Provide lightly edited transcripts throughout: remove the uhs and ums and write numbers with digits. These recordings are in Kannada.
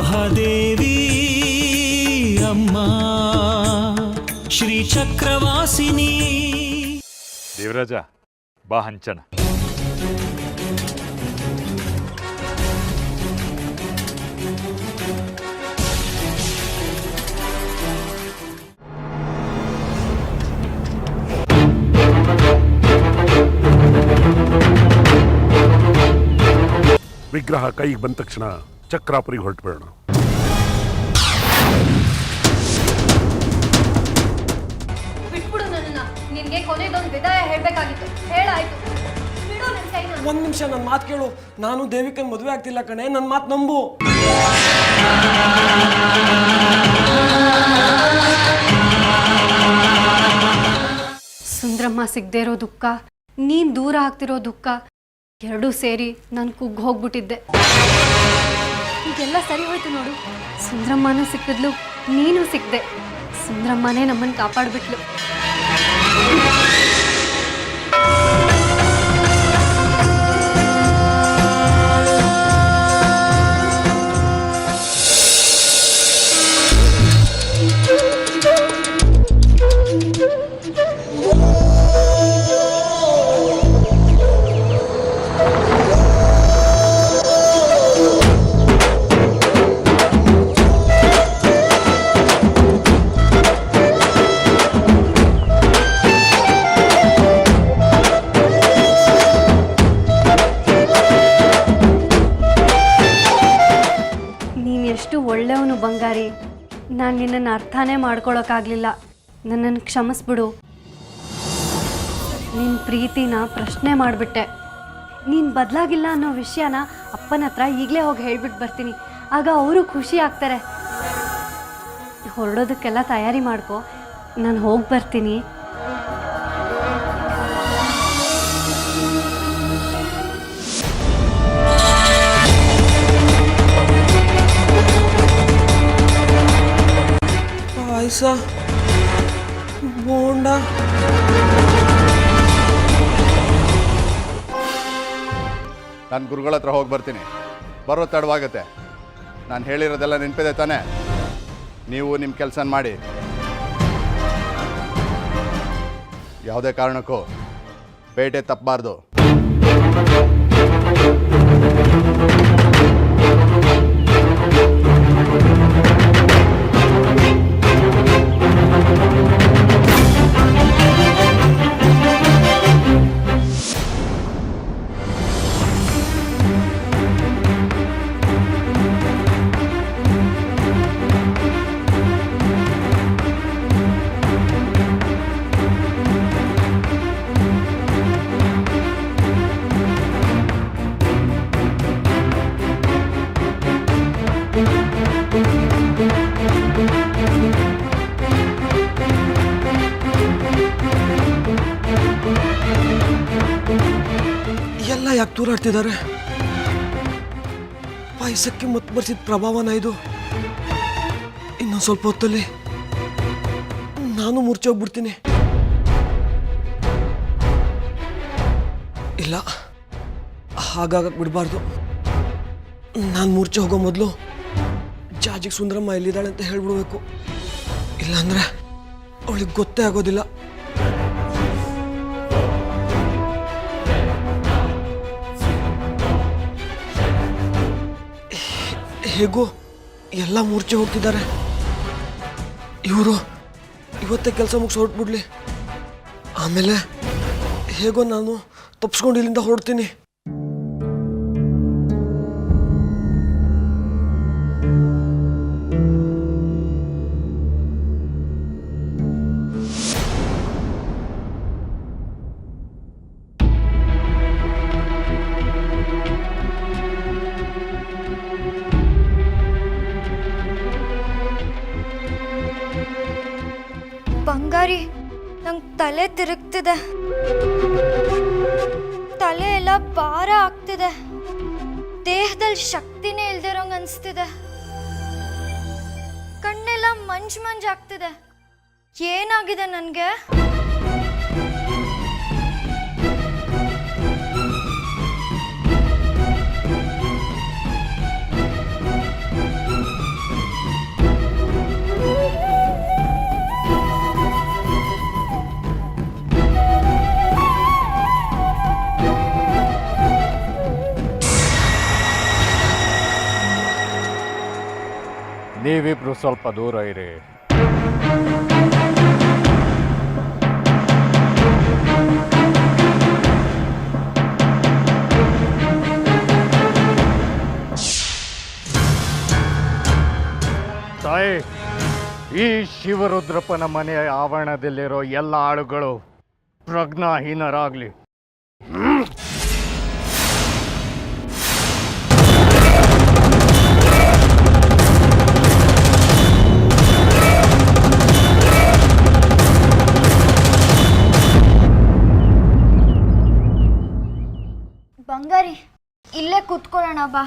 ಮಹಾದೇವಿ ಅಮ್ಮ ಶ್ರೀ ಚಕ್ರವಾಸಿನಿ. ದೇವರಾಜ ಬಾ ಹಂಚನ. ವಿಗ್ರಹ ಕೈಗೆ ಬಂದ ತಕ್ಷಣ ಚಕ್ರಾಪುರಿಗೆ ಹೊರಟುಬೇಡ. ಬಿಟ್ಬಿಡು ನನ್ನ. ನಿನ್ಗೆ ಕೊನೆಗೊಂದು ವಿದಾಯ ಹೇಳ್ಬೇಕಾಗಿತ್ತು. ಹೇಳಾಯ್ತು. ಬಿಡು ನನ್ನ ಕೈನ. ಒಂದ್ ನಿಮಿಷ ನನ್ನ ಮಾತು ಕೇಳು. ನಾನು ದೇವಿಕನ್ ಮದುವೆ ಆಗ್ತಿಲ್ಲ ಕಣೆ, ನನ್ನ ಮಾತು ನಂಬು. ಸುಂದ್ರಮ್ಮ ಸಿಗದೆ ಇರೋ ದುಃಖ, ನೀನ್ ದೂರ ಆಗ್ತಿರೋ ದುಃಖ ಎರಡೂ ಸೇರಿ ನಾನು ಕುಗ್ಗಿ ಹೋಗ್ಬಿಟ್ಟಿದ್ದೆ. ಈಗೆಲ್ಲ ಸರಿ ಹೋಯ್ತು ನೋಡು. ಸುಂದ್ರಮ್ಮನೂ ಸಿಕ್ಕಿದ್ಲು, ನೀನು ಸಿಕ್ದೆ. ಸುಂದ್ರಮ್ಮನೇ ನಮ್ಮನ್ನು ಕಾಪಾಡ್ಬಿಟ್ಲು. ಎಷ್ಟು ಒಳ್ಳೆಯವನು ಬಂಗಾರಿ. ನಾನು ನಿನ್ನನ್ನು ಅರ್ಥನೇ ಮಾಡ್ಕೊಳಕ್ಕಾಗಲಿಲ್ಲ. ನನ್ನನ್ನು ಕ್ಷಮಿಸ್ಬಿಡು. ನಿನ್ನ ಪ್ರೀತಿನ ಪ್ರಶ್ನೆ ಮಾಡಿಬಿಟ್ಟೆ. ನೀನು ಬದಲಾಗಿಲ್ಲ ಅನ್ನೋ ವಿಷಯನ ಅಪ್ಪನ ಹತ್ರ ಈಗಲೇ ಹೋಗಿ ಹೇಳ್ಬಿಟ್ಟು ಬರ್ತೀನಿ. ಆಗ ಅವರು ಖುಷಿ ಆಗ್ತಾರೆ. ಹೊರಡೋದಕ್ಕೆಲ್ಲ ತಯಾರಿ ಮಾಡ್ಕೊ, ನಾನು ಹೋಗಿ ಬರ್ತೀನಿ. ಪಾಯಸ, ಬೋಂಡ, ನಾನು ಗುರುಗಳ ಹತ್ರ ಹೋಗಿ ಬರ್ತೀನಿ. ಬರೋ ತಡವಾಗುತ್ತೆ. ನಾನು ಹೇಳಿರೋದೆಲ್ಲ ನೆನಪಿದೆ ತಾನೆ? ನೀವು ನಿಮ್ಮ ಕೆಲಸ ಮಾಡಿ. ಯಾವುದೇ ಕಾರಣಕ್ಕೂ ಬೇಟೆ ತಪ್ಪಬಾರ್ದು. ಎಲ್ಲ ಯಾಕೆ ತೂರಾಡ್ತಿದ್ದಾರೆ? ಪಾಯಸಕ್ಕೆ ಮತ್ತೆ ಬರ್ಸಿದ ಪ್ರಭಾವನ ಇದು. ಇನ್ನೊಂದು ಸ್ವಲ್ಪ ಹೊತ್ತಲ್ಲಿ ನಾನು ಮೂರ್ಛೆ ಹೋಗ್ಬಿಡ್ತೀನಿ. ಇಲ್ಲ, ಹಾಗಾಗಕ್ಕೆ ಬಿಡಬಾರ್ದು. ನಾನು ಮೂರ್ಛೆ ಹೋಗೋ ಮೊದಲು ಜಾಜಿಗೆ ಸುಂದರಮ್ಮ ಎಲ್ಲಿದ್ದಾಳೆ ಅಂತ ಹೇಳ್ಬಿಡ್ಬೇಕು. ಇಲ್ಲಾಂದ್ರೆ ಅವಳಿಗೆ ಗೊತ್ತೇ ಆಗೋದಿಲ್ಲ. ಹೇಗೋ ಎಲ್ಲ ಮೂರ್ಛೆ ಹೋಗ್ತಿದ್ದಾರೆ. ಇವರು ಇವತ್ತೇ ಕೆಲಸ ಮುಗಿಸಿ ಹೊರಟ್ಬಿಡ್ಲಿ. ಆಮೇಲೆ ಹೇಗೋ ನಾನು ತಪ್ಪಿಸ್ಕೊಂಡು ಇಲ್ಲಿಂದ ಹೊರಡ್ತೀನಿ. ಬಂಗಾರಿ, ನಂಗೆ ತಲೆ ತಿರುಗ್ತಿದೆ. ತಲೆ ಎಲ್ಲ ಭಾರ ಆಗ್ತಿದೆ. ದೇಹದಲ್ಲಿ ಶಕ್ತಿನೇ ಇಲ್ದಿರೋಂಗೆ ಅನಿಸ್ತಿದೆ. ಕಣ್ಣೆಲ್ಲ ಮಂಜಾಗ್ತಿದೆ. ಏನಾಗಿದೆ ನನಗೆ? ನೀವಿಬ್ರು ಸ್ವಲ್ಪ ದೂರ ಇರಿ. ತಾಯಿ, ಈ ಶಿವರುದ್ರಪ್ಪನ ಮನೆಯ ಆವರಣದಲ್ಲಿರೋ ಎಲ್ಲ ಆಳುಗಳು ಪ್ರಜ್ಞಾಹೀನರಾಗ್ಲಿ. ಬಂಗಾರಿ, ಇಲ್ಲೇ ಕೂತ್ಕೊಳ್ಳೋಣ ಬಾ.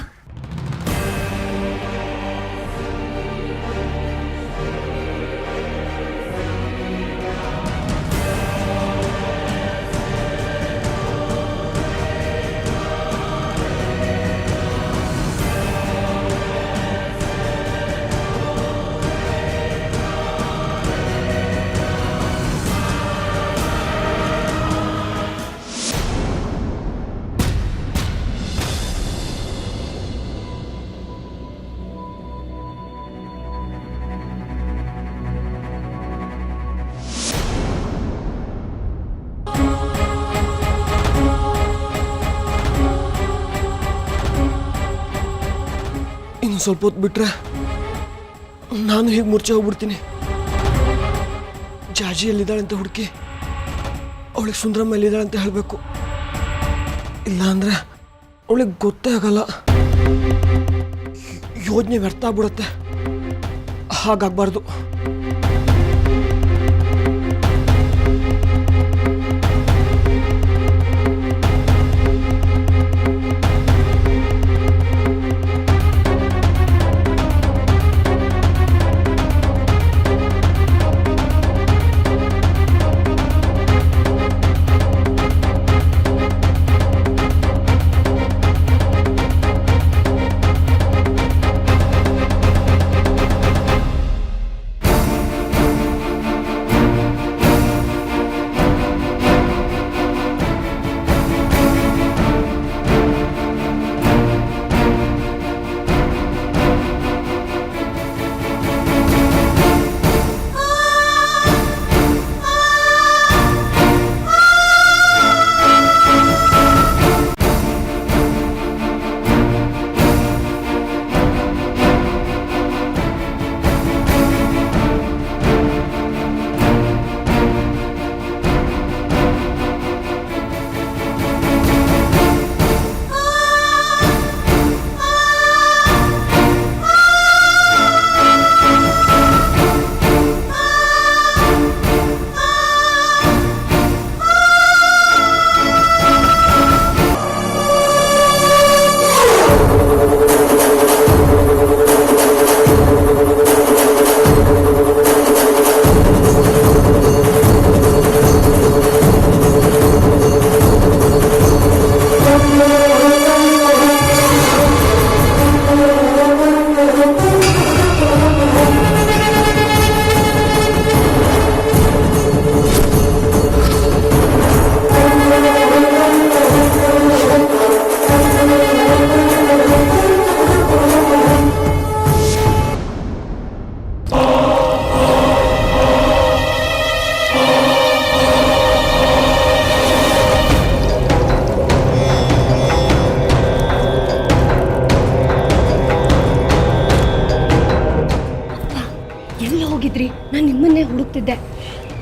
ಇನ್ನು ಸ್ವಲ್ಪ ಹೊತ್ತು ಬಿಟ್ರೆ ನಾನು ಹೀಗೆ ಮೂರ್ಛೆ ಹೋಗ್ಬಿಡ್ತೀನಿ. ಜಾಜಿ ಎಲ್ಲಿದ್ದಾಳೆ ಅಂತ ಹುಡುಕಿ ಅವಳಿಗೆ ಸುಂದರಮ್ಮ ಎಲ್ಲಿದ್ದಾಳೆ ಅಂತ ಹೇಳಬೇಕು. ಇಲ್ಲ ಅಂದ್ರೆ ಅವಳಿಗೆ ಗೊತ್ತೇ ಆಗಲ್ಲ, ಯೋಜನೆ ವ್ಯರ್ಥ ಆಗ್ಬಿಡುತ್ತೆ. ಹಾಗಾಗಬಾರ್ದು. ನಾನು ನಿಮ್ಮನ್ನೇ ಹುಡುಕ್ತಿದ್ದೆ.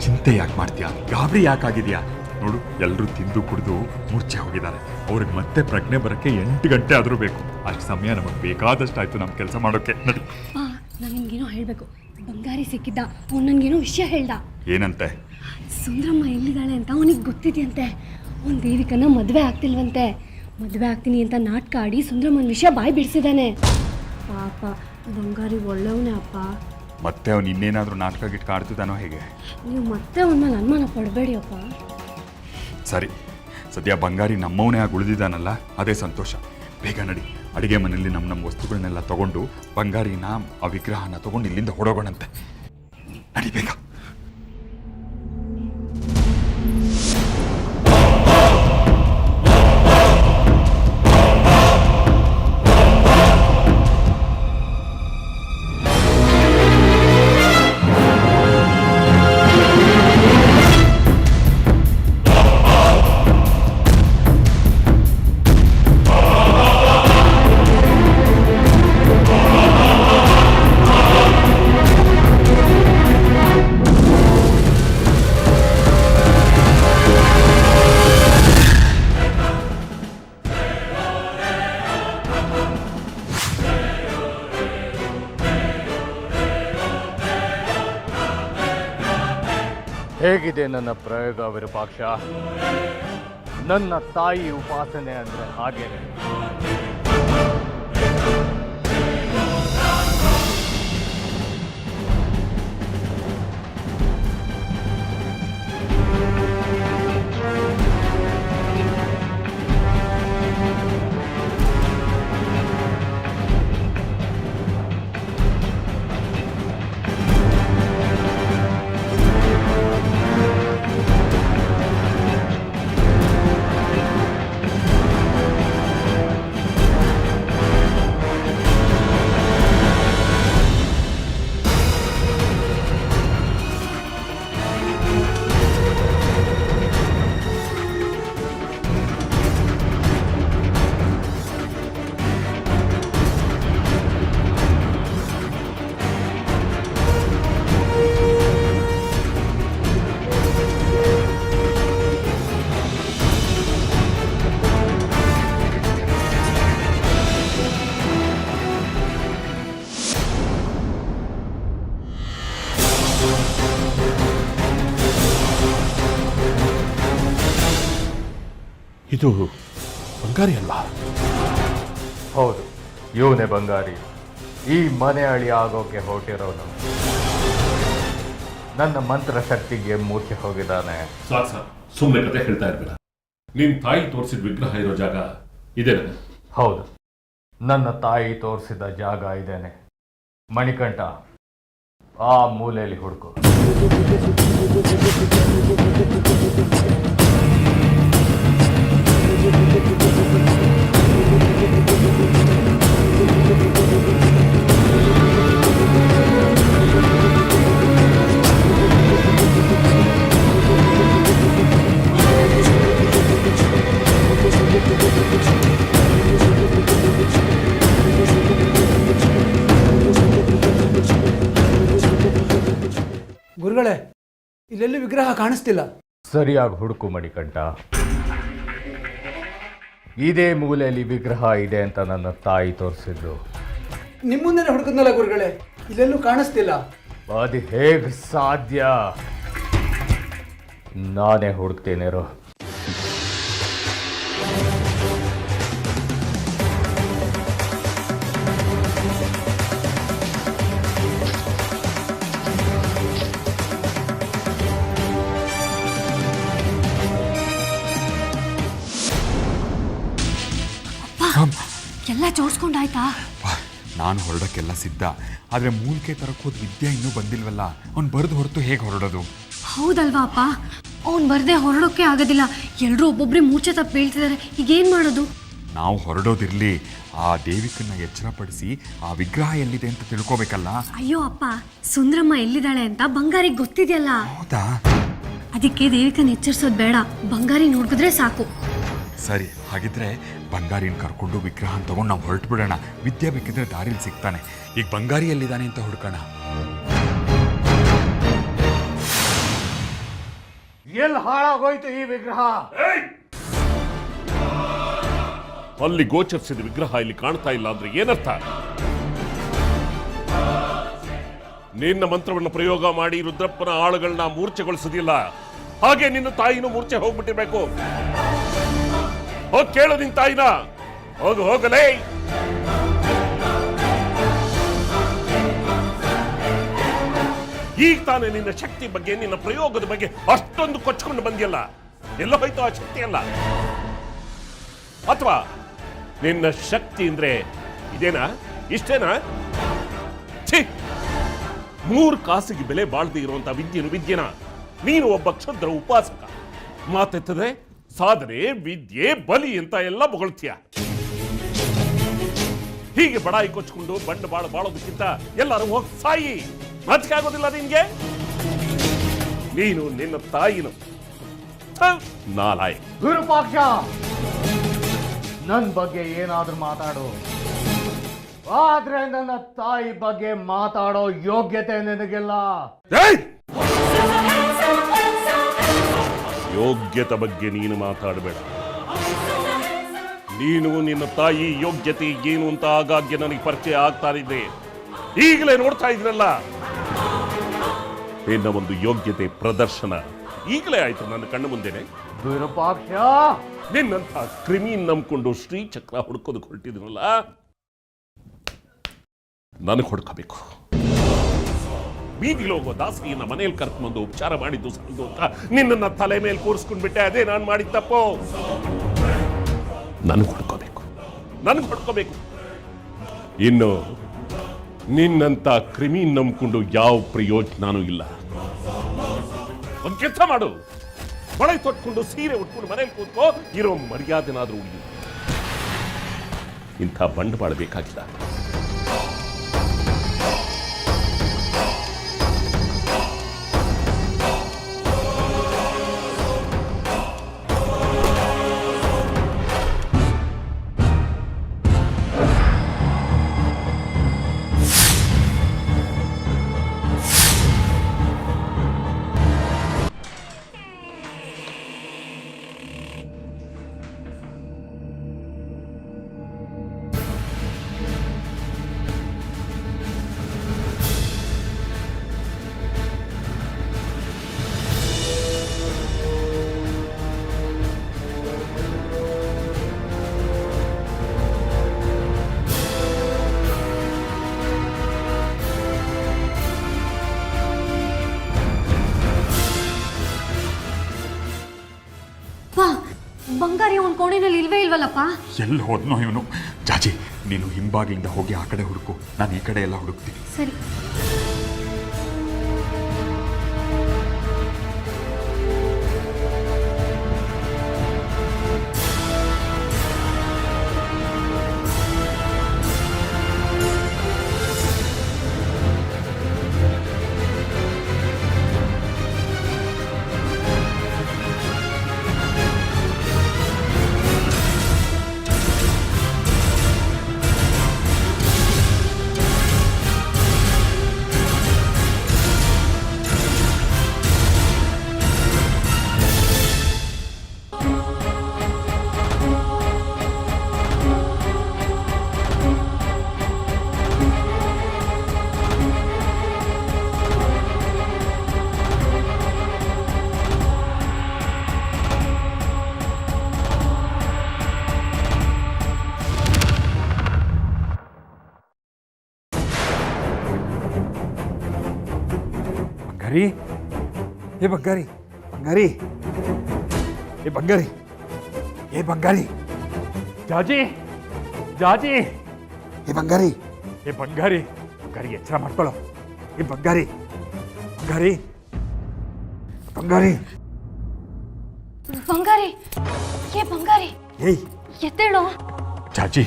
ಚಿಂತೆ ಯಾಕೆ ಮಾಡ್ತೀಯಾ? ಗಾಬರಿ ಯಾಕಾಗಿದ್ಯಾ? ನೋಡು, ಎಲ್ಲರೂ ತಿಂದು ಕುಡಿದು ಮೂರ್ಛೆ ಹೋಗಿದ್ದಾರೆ. ಅವ್ರಿಗೆ ಮತ್ತೆ ಪ್ರಜ್ಞೆ ಬರೋಕ್ಕೆ 8 ಗಂಟೆ ಆದರೂ ಬೇಕು. ಅಷ್ಟು ಸಮಯ ನಮಗೆ ಬೇಕಾದಷ್ಟು ಆಯಿತು ನಮ್ಮ ಕೆಲಸ ಮಾಡೋಕ್ಕೆ. ನಡಿ. ನಾನು ನಿನ್ಗೇನೋ ಹೇಳಬೇಕು. ಬಂಗಾರಿ ಸಿಕ್ಕಿದ್ದ, ಅವ್ನು ನನಗೇನೋ ವಿಷಯ ಹೇಳ್ದ. ಏನಂತೆ? ಸುಂದರಮ್ಮ ಎಲ್ಲಿದ್ದಾಳೆ ಅಂತ ಅವನಿಗೆ ಗೊತ್ತಿದೆಯಂತೆ. ಅವ್ನು ದೇವಿಕನ್ನ ಮದುವೆ ಆಗ್ತಿಲ್ವಂತೆ. ಮದುವೆ ಆಗ್ತೀನಿ ಅಂತ ನಾಟಕ ಆಡಿ ಸುಂದರಮ್ಮನ ವಿಷಯ ಬಾಯಿ ಬಿಡಿಸಿದ್ದಾನೆ. ಪಾಪ ಬಂಗಾರಿ ಒಳ್ಳೆಯವನೇ ಅಪ್ಪ. ಮತ್ತೆ ಅವನು ಇನ್ನೇನಾದರೂ ನಾಟಕ ಗಿಟ್ಕ ಆಡ್ತಿದ್ದಾನೋ ಹೇಗೆ? ನೀವು ಮತ್ತೆ ಅವನ ಮೇಲೆ ಅನುಮಾನ ಪಡಬೇಡಿ ಅಪ್ಪ. ಸರಿ, ಸದ್ಯ ಬಂಗಾರಿ ನಮ್ಮವನೇ ಆಗಿ ಉಳಿದಿದ್ದಾನಲ್ಲ, ಅದೇ ಸಂತೋಷ. ಬೇಗ ನಡಿ. ಅಡುಗೆ ಮನೆಯಲ್ಲಿ ನಮ್ಮ ವಸ್ತುಗಳನ್ನೆಲ್ಲ ತಗೊಂಡು ಬಂಗಾರಿನ ಆ ವಿಗ್ರಹನ ತಗೊಂಡು ಇಲ್ಲಿಂದ ಹೊಡೋಗೋಣಂತೆ. ನಡಿ ಬೇಗ. ಹೇಗಿದೆ ನನ್ನ ಪ್ರಯೋಗ ವಿರೂಪಾಕ್ಷ? ನನ್ನ ತಾಯಿ ಉಪಾಸನೆ ಅಂದ್ರೆ ಹಾಗೇನೆ. ಇದು ಬಂಗಾರಿ ಅಲ್ಲ. ಹೌದು, ಇವನೇ ಬಂಗಾರಿ. ಈ ಮನೆ ಅಳಿ ಆಗೋಕೆ ಹೊರಟಿರೋನು. ನನ್ನ ಮಂತ್ರ ಶಕ್ತಿಗೆ ಮೂರ್ಛೆ ಹೋಗಿದ್ದಾನೆ. ಸಾಕು ಸರ್, ಸುಮ್ಮನೆ ಕತೆ ಹೇಳ್ತಾ ಇರ್ಬೇಡ. ನಿನ್ ತಾಯಿ ತೋರಿಸಿದ ವಿಗ್ರಹ ಇರೋ ಜಾಗ ಇದೇನೆ? ಹೌದು, ನನ್ನ ತಾಯಿ ತೋರಿಸಿದ ಜಾಗ ಇದೇನೆ. ಮಣಿಕಂಠ, ಆ ಮೂಲೆಯಲ್ಲಿ ಹುಡುಕು. ಗುರುಗಳೇ, ಇಲ್ಲೆಲ್ಲೂ ವಿಗ್ರಹ ಕಾಣಿಸ್ತಿಲ್ಲ. ಸರಿಯಾಗಿ ಹುಡುಕು ಮಣಿಕಂಠ. ಇದೇ ಮೂಲೆಯಲ್ಲಿ ವಿಗ್ರಹ ಇದೆ ಅಂತ ನನ್ನ ತಾಯಿ ತೋರಿಸಿದ್ದು. ನಿಮ್ಮ ಮುಂದೆನೇ ಹುಡುಕಿದ್ನಲ್ಲ ಗುರುಗಳೇ, ಇಲ್ಲೆಲ್ಲೂ ಕಾಣಿಸ್ತಿಲ್ಲ. ಅದು ಹೇಗೆ ಸಾಧ್ಯ? ನಾನೇ ಹುಡುಕ್ತೇನೆರೋ. ಎಲ್ಲ ಜೋಡಿಸ್ಕೊಂಡಾಯ್ತಾ? ನಾನು ಹೊರಡೋಕ್ಕೆಲ್ಲ ಸಿದ್ಧ. ಆದರೆ ಮೂಲಿಕೆ ತರಕ್ಕೆ ವಿದ್ಯೆ ಇನ್ನೂ ಬಂದಿಲ್ವಲ್ಲ. ಅವ್ನು ಬರೆದು ಹೊರತು ಹೇಗೆ ಹೊರಡೋದು? ಹೌದಲ್ವಾ ಅಪ್ಪ, ಅವ್ನು ಬರದೆ ಹೊರಡೋಕ್ಕೆ ಆಗೋದಿಲ್ಲ. ಎಲ್ಲರೂ ಒಬ್ಬೊಬ್ಬರೇ ಮೂರ್ಛೆ ತಪ್ಪು ಬೀಳ್ತಿದ್ದಾರೆ. ಈಗೇನು ಮಾಡೋದು? ನಾವು ಹೊರಡೋದಿರಲಿ, ಆ ದೇವಿಕನ್ನ ಎಚ್ಚರಪಡಿಸಿ ಆ ವಿಗ್ರಹ ಎಲ್ಲಿದೆ ಅಂತ ತಿಳ್ಕೊಬೇಕಲ್ಲ. ಅಯ್ಯೋ ಅಪ್ಪ, ಸುಂದ್ರಮ್ಮ ಎಲ್ಲಿದ್ದಾಳೆ ಅಂತ ಬಂಗಾರಿಗೆ ಗೊತ್ತಿದೆಯಲ್ಲ. ಹೌದಾ? ಅದಕ್ಕೆ ದೇವಿಕನ್ನ ಎಚ್ಚರಿಸೋದು ಬೇಡ, ಬಂಗಾರಿ ನೋಡಿದ್ರೆ ಸಾಕು. ಸರಿ, ಹಾಗಿದ್ರೆ ಬಂಗಾರಿನ ಕರ್ಕೊಂಡು ವಿಗ್ರಹ ತಗೊಂಡು ನಾವು ಹೊರಟು ಬಿಡೋಣ. ವಿದ್ಯೆ ಬೇಕಿದ್ರೆ ದಾರಿಲಿ ಸಿಗ್ತಾನೆ. ಈಗ ಬಂಗಾರಿ ಎಲ್ಲಿದ್ದಾನೆ ಅಂತ ಹುಡ್ಕೋಣ. ಎಲ್ಲಿ ಹಾಳಾಗೋಯ್ತು ಈ ವಿಗ್ರಹ? ಅಲ್ಲಿ ಗೋಚರಿಸಿದ ವಿಗ್ರಹ ಇಲ್ಲಿ ಕಾಣ್ತಾ ಇಲ್ಲ ಅಂದ್ರೆ ಏನರ್ಥ? ನಿನ್ನ ಮಂತ್ರವನ್ನು ಪ್ರಯೋಗ ಮಾಡಿ ರುದ್ರಪ್ಪನ ಆಳುಗಳನ್ನ ಮೂರ್ಛೆಗೊಳಿಸೋದಿಲ್ಲ. ಹಾಗೆ ನಿನ್ನ ತಾಯಿನೂ ಮೂರ್ಛೆ ಹೋಗ್ಬಿಟ್ಟಿರ್ಬೇಕು. ಹೋಗಿ ಕೇಳು ನಿನ್ ತಾಯಿನ. ಹೋಗಲೇ. ಈಗ ತಾನೇ ನಿನ್ನ ಶಕ್ತಿ ಬಗ್ಗೆ, ನಿನ್ನ ಪ್ರಯೋಗದ ಬಗ್ಗೆ ಅಷ್ಟೊಂದು ಕೊಚ್ಕೊಂಡು ಬಂದಿಯಲ್ಲ, ಎಲ್ಲ ಹೋಯ್ತು ಆ ಶಕ್ತಿ ಅಲ್ಲ? ಅಥವಾ ನಿನ್ನ ಶಕ್ತಿ ಅಂದ್ರೆ ಇದೇನಾ? ಇಷ್ಟೇನಾ? ಛೀ, 3 ಕಾಸಿಗೆ ಬೆಲೆ ಬಾಳ್ದೇ ಇರುವಂತ ವಿದ್ಯೆನ ನೀನು ಒಬ್ಬ ಕ್ಷುದ್ರ ಉಪಾಸಕ ಮಾತೆತ್ತದೆ ಸಾಧನೆ, ವಿದ್ಯೆ, ಬಲಿ ಅಂತ ಎಲ್ಲ ಹೊಗಳ್ತೀಯ. ಹೀಗೆ ಬಡಾಯಿ ಕೊಚ್ಕೊಂಡು ಬಂಡವಾಳ ಬಾಳೋದಕ್ಕಿಂತ ಎಲ್ಲರೂ ಹೋಗಿ ಸಾಯಿ. ನಾಚಿಕೆ ಆಗೋದಿಲ್ಲ ನಿನ್ಗೆ? ನೀನು ನಿನ್ನ ತಾಯಿನು ನಾಲಾಯ. ವಿರೂಪಾಕ್ಷ, ನನ್ನ ಬಗ್ಗೆ ಏನಾದ್ರೂ ಮಾತಾಡು, ಆದ್ರೆ ನನ್ನ ತಾಯಿ ಬಗ್ಗೆ ಮಾತಾಡೋ ಯೋಗ್ಯತೆ ನಿನಗಿಲ್ಲ. ಯೋಗ್ಯತೆ ಬಗ್ಗೆ ನೀನು ಮಾತಾಡಬೇಡ. ನೀನು ನಿನ್ನ ತಾಯಿ ಯೋಗ್ಯತೆ ಏನು ಅಂತ ಆಗಾಗ್ಗೆ ನನಗೆ ಪರಿಚಯ ಆಗ್ತಾ ಇದೆ. ಈಗಲೇ ನೋಡ್ತಾ ಇದ್ರಲ್ಲ ನಿನ್ನ ಒಂದು ಯೋಗ್ಯತೆ ಪ್ರದರ್ಶನ. ಈಗಲೇ ಆಯ್ತು ನನ್ನ ಕಣ್ಣು ಮುಂದೆನೆ. ವಿರೂಪಾಕ್ಷ, ನಿನ್ನಂಥ ಕ್ರಿಮಿ ನಂಬ್ಕೊಂಡು ಶ್ರೀಚಕ್ರ ಹುಡ್ಕೋದಕ್ಕೆ ಹೊರಟಿದ್ರಲ್ಲ, ನನಗೆ ಹೊಡ್ಕೋಬೇಕು. ಬೀದಿಗೆ ಹೋಗೋ ದಾಸಿಯನ್ನ ಮನೆಯಲ್ಲಿ ಕರ್ಕೊಂಡು ಉಪಚಾರ ಮಾಡಿದ್ದು ಸಾಲದು ಅಂತ ನಿನ್ನನ್ನ ತಲೆ ಮೇಲೆ ಕೂರಿಸ್ಕೊಂಡ್ಬಿಟ್ಟೆ. ಅದೇ ನಾನು ಮಾಡಿದ ತಪ್ಪು. ನನಗೆ ಹೊಡ್ಕೋಬೇಕು. ಇನ್ನು ನಿನ್ನಂತ ಕ್ರಿಮಿ ನಂಬ್ಕೊಂಡು ಯಾವ ಪ್ರಯೋಜನನೂ ಇಲ್ಲ. ಒಂದು ಕೆಲಸ ಮಾಡು, ಮಳೆ ತೊಟ್ಕೊಂಡು ಸೀರೆ ಉಟ್ಕೊಂಡು ಮನೇಲಿ ಕೂತ್ಕೋ. ಇರೋ ಮರ್ಯಾದೆನಾದ್ರೂ ಉಳಿಯು. ಇಂಥ ಬಂಡವಾಳ ಬೇಕಾಗಿಲ್ಲ. ಬಂಗಾರಿ ಅವನ ಕೋಣೆನಲ್ಲಿ ಇಲ್ವೇ ಇಲ್ವಲ್ಲಪ್ಪ? ಎಲ್ಲಿ ಹೋದ್ನೋ ಇವನು? ಜಾಜಿ, ನೀನು ಹಿಂಬಾಗಿಲಿಂದ ಹೋಗಿ ಆ ಕಡೆ ಹುಡುಕು, ನಾನು ಈ ಕಡೆ ಎಲ್ಲ ಹುಡುಕ್ತೀನಿ. ಸರಿ. ಬಂಗಾರಿ, ಏ ಬಂಗಾರಿ, ಬಂಗಾರಿ, ಏ ಬಂಗಾರಿ, ಏ ಬಂಗಾರಿ, ಜಾಜಿ, ಜಾಜಿ, ಏ ಬಂಗಾರಿ, ಏ ಬಂಗಾರಿ, ಬಂಗಾರಿ ಎಚ್ಚರ ಮಾಡ್ಕೊಳ್ಳೋ. ಏ ಬಂಗಾರಿ, ಬಂಗಾರಿ, ಬಂಗಾರಿ, ಬಂಗಾರಿ, ಏ ಬಂಗಾರಿ, ಏಯ್ ಎದ್ದೇಳೋ. ಜಾಜಿ,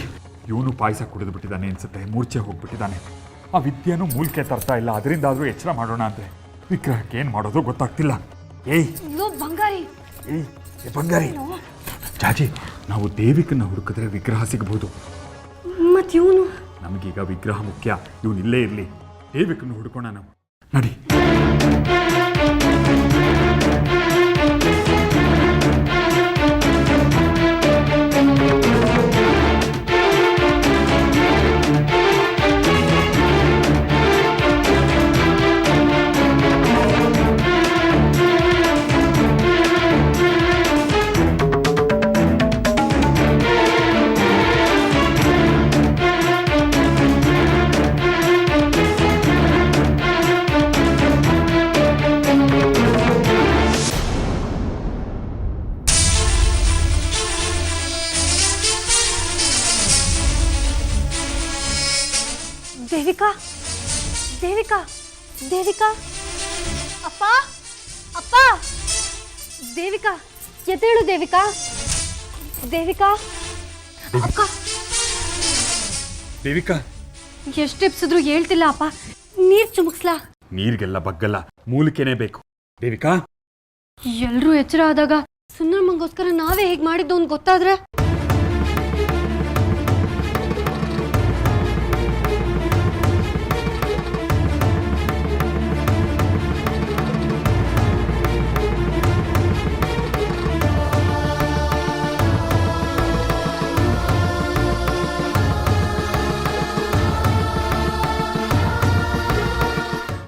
ಇವನು ಪಾಯಸ ಕುಡಿದು ಬಿಟ್ಟಿದ್ದಾನೆ ಅನ್ಸುತ್ತೆ, ಮೂರ್ಛೆ ಹೋಗ್ಬಿಟ್ಟಿದ್ದಾನೆ. ಆ ವಿದ್ಯೆನೂ ಮೂಲಿಕೆ ತರ್ತಾ ಇಲ್ಲ, ಅದರಿಂದಾದ್ರೂ ಎಚ್ಚರ ಮಾಡೋಣ ಅಂದ್ರೆ ವಿಗ್ರಹಕ್ಕೆ ಏನು ಮಾಡೋದು ಗೊತ್ತಾಗ್ತಿಲ್ಲ. ಏಯ್ ಬಂಗಾರಿ, ಏಯ್, ಏ ಬಂಗಾರಿ, ಜಾಜಿ, ನಾವು ದೇವಿಕನ್ನ ಹುಡುಕಿದ್ರೆ ವಿಗ್ರಹ ಸಿಗಬಹುದು. ಮತ್ ಇವನು? ನಮಗೀಗ ವಿಗ್ರಹ ಮುಖ್ಯ. ಇವನು ಇಲ್ಲೇ ಇರಲಿ, ದೇವಿಕನ್ನು ಹುಡುಕೋಣ ನಾವು. ನಡಿ. ದೇವಿಕಾ, ದೇವಿಕಾ, ದೇವಿಕಾ, ಅಪ್ಪ, ಅಪ್ಪ, ದೇವಿಕಾ, ಎದ್ದೇಳು ದೇವಿಕಾ, ದೇವಿಕಾ, ಅಕ್ಕ. ದೇವಿಕಾ, ಎಷ್ಟು ಎಪ್ಸಿದ್ರು ಹೇಳ್ತಿಲ್ಲ ಅಪ್ಪ. ನೀರ್ ಚುಮುಕ್ಸ್ಲಾ? ನೀರಿಗೆಲ್ಲ ಬಗ್ಗಲ್ಲ, ಮೂಲಿಕೆನೇ ಬೇಕು. ದೇವಿಕಾ, ಎಲ್ರೂ ಎಚ್ಚರ ಆದಾಗ ಸುಂದರಮ್ಮಂಗೋಸ್ಕರ ನಾವೇ ಹೇಗ್ ಮಾಡಿದ್ದು ಅಂತ ಗೊತ್ತಾದ್ರೆ